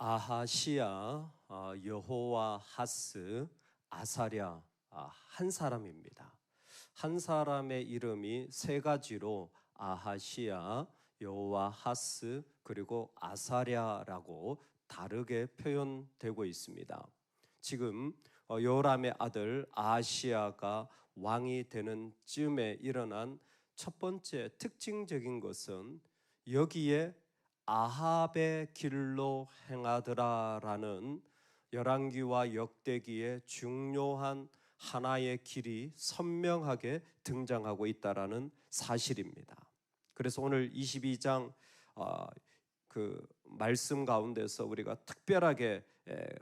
아하시야, 여호와하스, 아사랴, 한 사람입니다. 한 사람의 이름이 세 가지로 아하시야, 여호와하스, 그리고 아사랴라고 다르게 표현되고 있습니다. 지금 요람의 아들 아하시야가 왕이 되는 즈음에 일어난 첫 번째 특징적인 것은 여기에 아합의 길로 행하더라라는 열왕기와 역대기의 중요한 하나의 길이 선명하게 등장하고 있다라는 사실입니다. 그래서 오늘 22장 그 말씀 가운데서 우리가 특별하게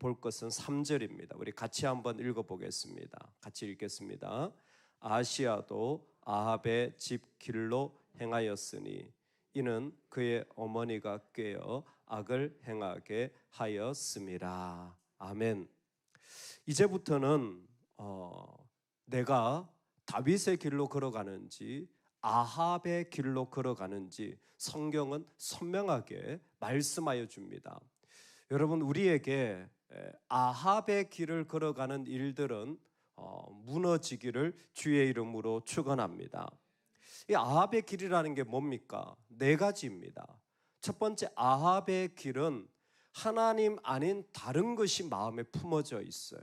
볼 것은 3절입니다. 우리 같이 한번 읽어보겠습니다. 같이 읽겠습니다. 아하시야도 아합의 집 길로 행하였으니 이는 그의 어머니가 꾀어 악을 행하게 하였음이라. 아멘. 이제부터는 내가 다윗의 길로 걸어가는지 아합의 길로 걸어가는지 성경은 선명하게 말씀하여 줍니다. 여러분, 우리에게 아합의 길을 걸어가는 일들은 무너지기를 주의 이름으로 축원합니다. 이 아합의 길이라는 게 뭡니까? 네 가지입니다. 첫 번째, 아합의 길은 하나님 아닌 다른 것이 마음에 품어져 있어요.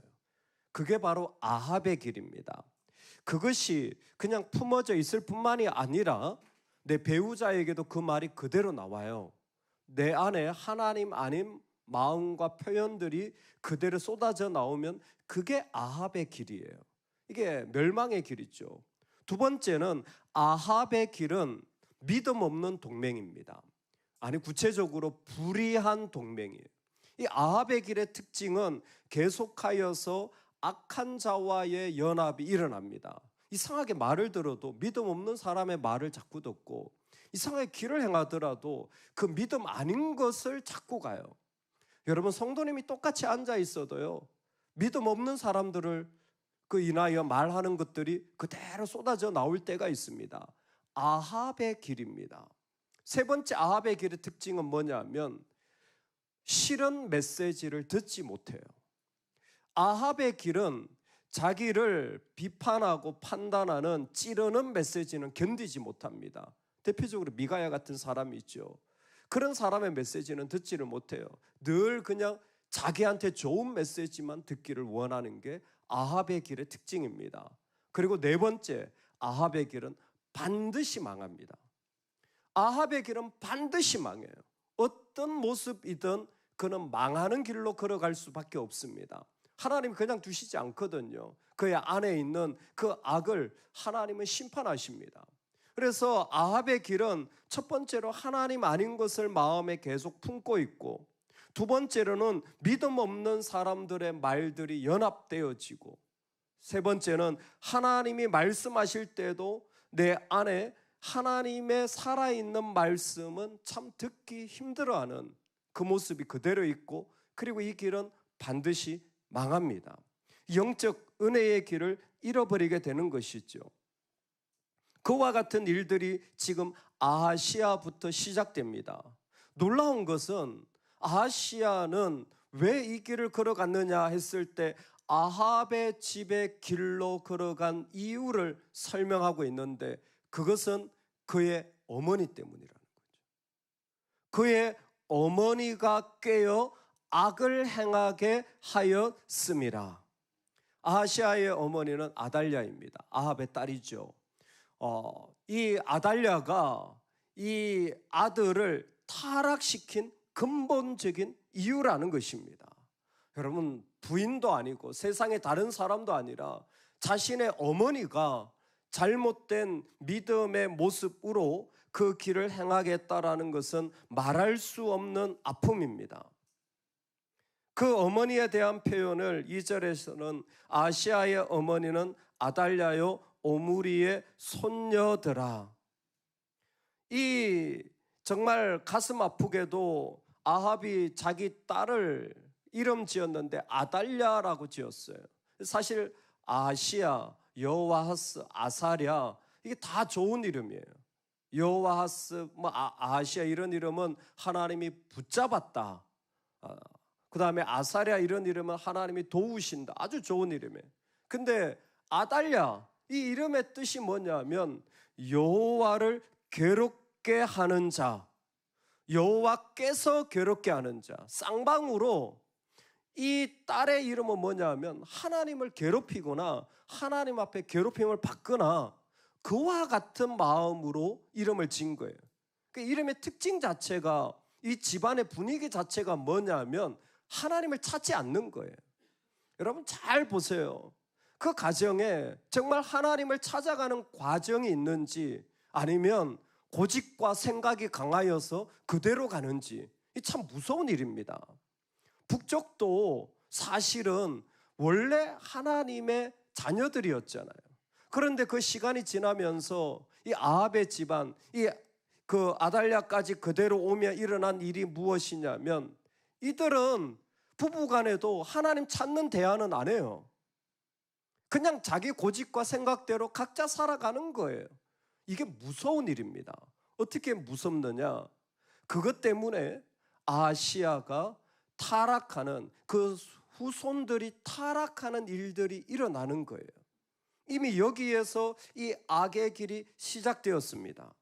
그게 바로 아합의 길입니다. 그것이 그냥 품어져 있을 뿐만이 아니라 내 배우자에게도 그 말이 그대로 나와요. 내 안에 하나님 아닌 마음과 표현들이 그대로 쏟아져 나오면 그게 아합의 길이에요. 이게 멸망의 길이죠. 두 번째는 아합의 길은 믿음 없는 동맹입니다. 아니, 구체적으로 불의한 동맹이에요. 이 아합의 길의 특징은 계속하여서 악한 자와의 연합이 일어납니다. 이상하게 말을 들어도 믿음 없는 사람의 말을 자꾸 듣고 이상하게 길을 행하더라도 그 믿음 아닌 것을 자꾸 가요. 여러분, 성도님이 똑같이 앉아 있어도요, 믿음 없는 사람들을 그 인하여 말하는 것들이 그대로 쏟아져 나올 때가 있습니다. 아합의 길입니다. 세 번째 아합의 길의 특징은 뭐냐면 싫은 메시지를 듣지 못해요. 아합의 길은 자기를 비판하고 판단하는 찌르는 메시지는 견디지 못합니다. 대표적으로 미가야 같은 사람이 있죠. 그런 사람의 메시지는 듣지를 못해요. 늘 그냥 자기한테 좋은 메시지만 듣기를 원하는 게 아합의 길의 특징입니다. 그리고 네 번째, 아합의 길은 반드시 망합니다. 아합의 길은 반드시 망해요. 어떤 모습이든 그는 망하는 길로 걸어갈 수밖에 없습니다. 하나님이 그냥 두시지 않거든요. 그의 안에 있는 그 악을 하나님은 심판하십니다. 그래서 아합의 길은 첫 번째로 하나님 아닌 것을 마음에 계속 품고 있고, 두 번째로는 믿음 없는 사람들의 말들이 연합되어지고, 세 번째는 하나님이 말씀하실 때도 내 안에 하나님의 살아있는 말씀은 참 듣기 힘들어하는 그 모습이 그대로 있고, 그리고 이 길은 반드시 망합니다. 영적 은혜의 길을 잃어버리게 되는 것이죠. 그와 같은 일들이 지금 아하시야부터 시작됩니다. 놀라운 것은 아하시야는 왜 이 길을 걸어갔느냐 했을 때 아합의 집의 길로 걸어간 이유를 설명하고 있는데, 그것은 그의 어머니 때문이라는 거죠. 그의 어머니가 꾀어 악을 행하게 하였음이라. 아하시야의 어머니는 아달랴입니다. 아합의 딸이죠. 이 아달랴가 이 아들을 타락시킨 근본적인 이유라는 것입니다. 여러분, 부인도 아니고 세상의 다른 사람도 아니라 자신의 어머니가 잘못된 믿음의 모습으로 그 길을 행하겠다라는 것은 말할 수 없는 아픔입니다. 그 어머니에 대한 표현을 2절에서는 아하시야의 어머니는 아달랴요 오므리의 손녀더라. 이 정말 가슴 아프게도 아합이 자기 딸을 이름 지었는데 아달랴라고 지었어요. 사실 아하시야, 여호와하스, 아사랴, 이게 다 좋은 이름이에요. 여호와하스, 아하시야 이런 이름은 하나님이 붙잡았다, 그 다음에 아사랴 이런 이름은 하나님이 도우신다. 아주 좋은 이름이에요. 근데 아달랴 이 이름의 뜻이 뭐냐면 여호와를 괴롭게 하는 자, 여호와께서 괴롭게 하는 자. 쌍방으로 이 딸의 이름은 뭐냐면 하나님을 괴롭히거나 하나님 앞에 괴롭힘을 받거나 그와 같은 마음으로 이름을 지은 거예요. 그 이름의 특징 자체가 이 집안의 분위기 자체가 뭐냐면 하나님을 찾지 않는 거예요. 여러분 잘 보세요. 그 가정에 정말 하나님을 찾아가는 과정이 있는지 아니면 고집과 생각이 강하여서 그대로 가는지 이 참 무서운 일입니다. 북쪽도 사실은 원래 하나님의 자녀들이었잖아요. 그런데 그 시간이 지나면서 이 아합의 집안, 그 아달랴까지 그대로 오며 일어난 일이 무엇이냐면 이들은 부부간에도 하나님 찾는 대화는 안 해요. 그냥 자기 고집과 생각대로 각자 살아가는 거예요. 이게 무서운 일입니다. 어떻게 무섭느냐? 그것 때문에 아시아가 타락하는, 그 후손들이 타락하는 일들이 일어나는 거예요. 이미 여기에서 이 악의 길이 시작되었습니다.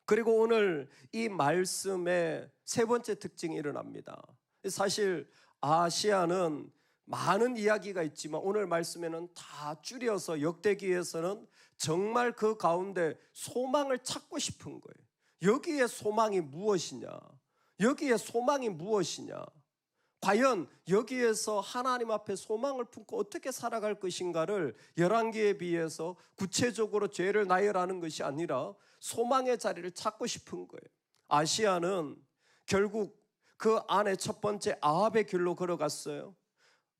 그리고 오늘 이 말씀의 세 번째 특징이 일어납니다. 사실 아시아는 많은 이야기가 있지만 오늘 말씀에는 다 줄여서 역대기에서는 정말 그 가운데 소망을 찾고 싶은 거예요. 여기에 소망이 무엇이냐? 여기에 소망이 무엇이냐? 과연 여기에서 하나님 앞에 소망을 품고 어떻게 살아갈 것인가를 열왕기에 비해서 구체적으로 죄를 나열하는 것이 아니라 소망의 자리를 찾고 싶은 거예요. 아시아는 결국 그 안에 첫 번째 아합의 길로 걸어갔어요.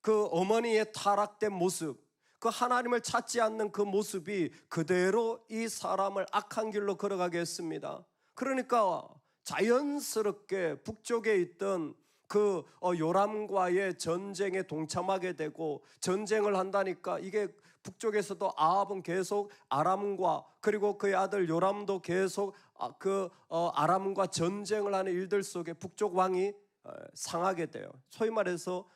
그 어머니의 타락된 모습, 그 하나님을 찾지 않는 그 모습이 그대로 이 사람을 악한 길로 걸어가게 했습니다. 그러니까 자연스럽게 북쪽에 있던 그 요람과의 전쟁에 동참하게 되고 전쟁을 한다니까 이게 북쪽에서도 아합은 계속 아람과 그리고 그의 아들 요람도 계속 아람과 전쟁을 하는 일들 속에 북쪽 왕이 상하게 돼요. 소위 말해서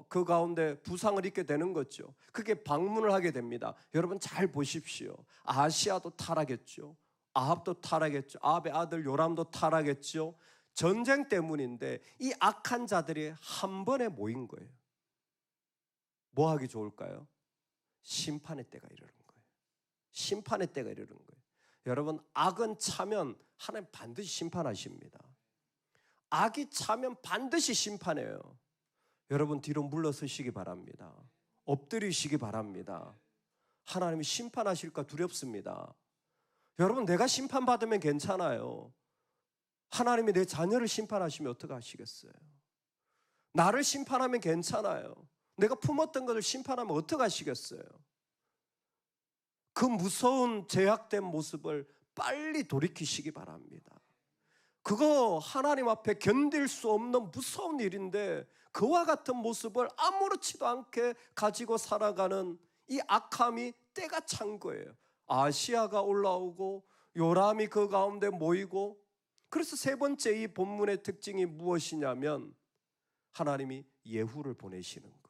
그 가운데 부상을 입게 되는 거죠. 그게 방문을 하게 됩니다. 여러분 잘 보십시오. 아시아도 타락했죠. 아합도 타락했죠. 아합의 아들 요람도 타락했죠. 전쟁 때문인데 이 악한 자들이 한 번에 모인 거예요. 뭐 하기 좋을까요? 심판의 때가 이르는 거예요. 심판의 때가 이르는 거예요. 여러분 악은 차면 하나님 반드시 심판하십니다. 악이 차면 반드시 심판해요. 여러분 뒤로 물러서시기 바랍니다. 엎드리시기 바랍니다. 하나님이 심판하실까 두렵습니다. 여러분 내가 심판받으면 괜찮아요. 하나님이 내 자녀를 심판하시면 어떡하시겠어요? 나를 심판하면 괜찮아요. 내가 품었던 것을 심판하면 어떡하시겠어요? 그 무서운 제약된 모습을 빨리 돌이키시기 바랍니다. 그거 하나님 앞에 견딜 수 없는 무서운 일인데 그와 같은 모습을 아무렇지도 않게 가지고 살아가는 이 악함이 때가 찬 거예요. 아시아가 올라오고 요람이 그 가운데 모이고, 그래서 세 번째 이 본문의 특징이 무엇이냐면 하나님이 예후를 보내시는 거예요.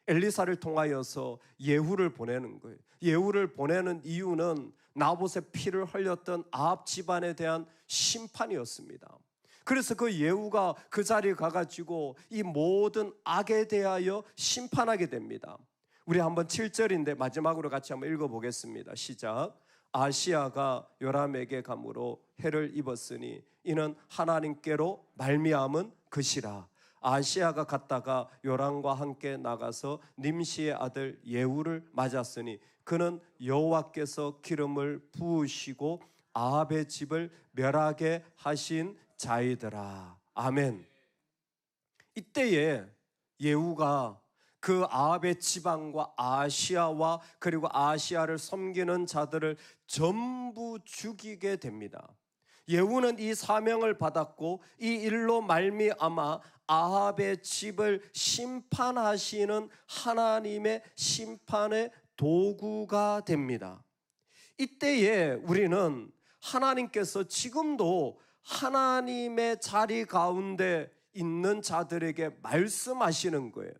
엘리사를 통하여서 예후를 보내는 거예요. 예후를 보내는 이유는 나봇의 피를 흘렸던 아합 집안에 대한 심판이었습니다. 그래서 그 예후가 그 자리에 가가지고 이 모든 악에 대하여 심판하게 됩니다. 우리 한번 7절인데 마지막으로 같이 한번 읽어보겠습니다. 시작. 아시아가 요람에게 감으로 해를 입었으니 이는 하나님께로 말미암은 것이라. 아시아가 갔다가 요람과 함께 나가서 님시의 아들 예후를 맞았으니 그는 여호와께서 기름을 부으시고 아합의 집을 멸하게 하신 자이더라. 아멘. 이때에 예후가 그 아합의 지방과 아시아와 그리고 아시아를 섬기는 자들을 전부 죽이게 됩니다. 예후는 이 사명을 받았고 이 일로 말미암아 아합의 집을 심판하시는 하나님의 심판의 도구가 됩니다. 이때에 우리는 하나님께서 지금도 하나님의 자리 가운데 있는 자들에게 말씀하시는 거예요.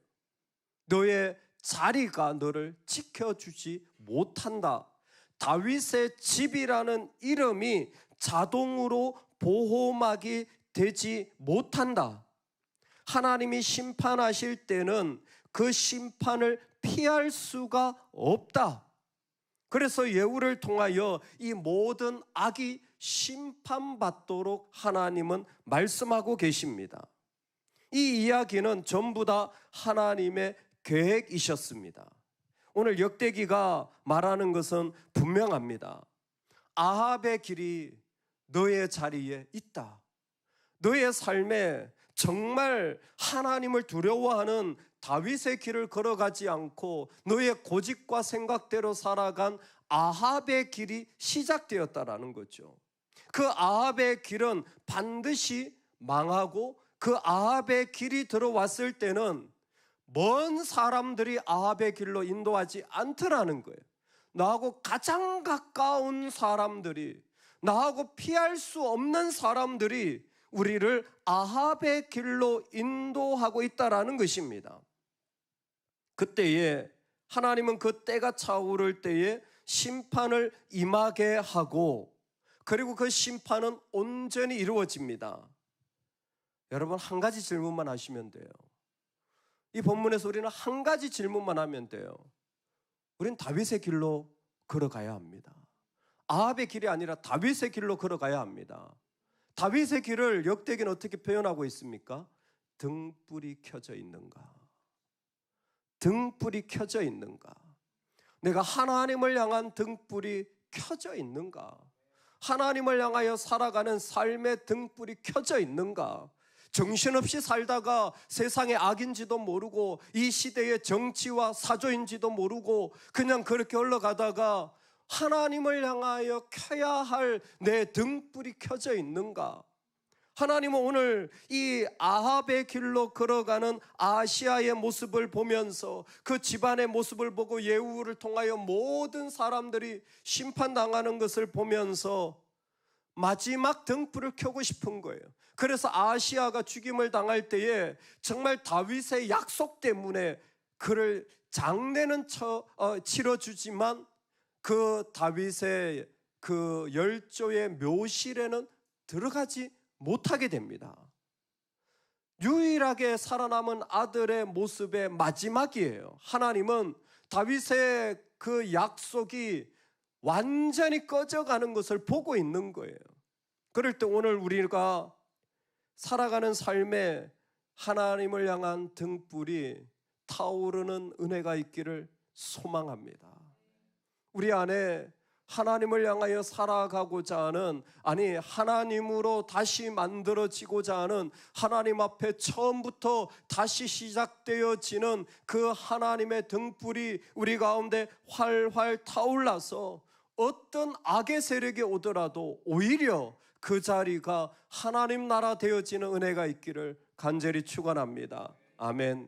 너의 자리가 너를 지켜주지 못한다. 다윗의 집이라는 이름이 자동으로 보호막이 되지 못한다. 하나님이 심판하실 때는 그 심판을 피할 수가 없다. 그래서 예후를 통하여 이 모든 악이 심판받도록 하나님은 말씀하고 계십니다. 이 이야기는 전부 다 하나님의 계획이셨습니다. 오늘 역대기가 말하는 것은 분명합니다. 아합의 길이 너의 자리에 있다. 너의 삶에 정말 하나님을 두려워하는 다윗의 길을 걸어가지 않고 너의 고집과 생각대로 살아간 아합의 길이 시작되었다라는 거죠. 그 아합의 길은 반드시 망하고 그 아합의 길이 들어왔을 때는 먼 사람들이 아합의 길로 인도하지 않더라는 거예요. 나하고 가장 가까운 사람들이, 나하고 피할 수 없는 사람들이 우리를 아합의 길로 인도하고 있다라는 것입니다. 그때에 하나님은 그 때가 차오를 때에 심판을 임하게 하고, 그리고 그 심판은 온전히 이루어집니다. 여러분, 한 가지 질문만 하시면 돼요. 이 본문에서 우리는 한 가지 질문만 하면 돼요. 우리는 다윗의 길로 걸어가야 합니다. 아합의 길이 아니라 다윗의 길로 걸어가야 합니다. 다윗의 길을 역대기는 어떻게 표현하고 있습니까? 등불이 켜져 있는가? 등불이 켜져 있는가? 내가 하나님을 향한 등불이 켜져 있는가? 하나님을 향하여 살아가는 삶의 등불이 켜져 있는가? 정신없이 살다가 세상의 악인지도 모르고 이 시대의 정치와 사조인지도 모르고 그냥 그렇게 흘러가다가 하나님을 향하여 켜야 할 내 등불이 켜져 있는가? 하나님은 오늘 이 아합의 길로 걸어가는 아시아의 모습을 보면서 그 집안의 모습을 보고 예후를 통하여 모든 사람들이 심판당하는 것을 보면서 마지막 등불을 켜고 싶은 거예요. 그래서 아시아가 죽임을 당할 때에 정말 다윗의 약속 때문에 그를 장례는 치러주지만 그 다윗의 그 열조의 묘실에는 들어가지 못하게 됩니다. 유일하게 살아남은 아들의 모습의 마지막이에요. 하나님은 다윗의 그 약속이 완전히 꺼져가는 것을 보고 있는 거예요. 그럴 때 오늘 우리가 살아가는 삶에 하나님을 향한 등불이 타오르는 은혜가 있기를 소망합니다. 우리 안에 하나님을 향하여 살아가고자 하는, 아니 하나님으로 다시 만들어지고자 하는, 하나님 앞에 처음부터 다시 시작되어지는 그 하나님의 등불이 우리 가운데 활활 타올라서 어떤 악의 세력이 오더라도 오히려 그 자리가 하나님 나라 되어지는 은혜가 있기를 간절히 축원합니다. 아멘.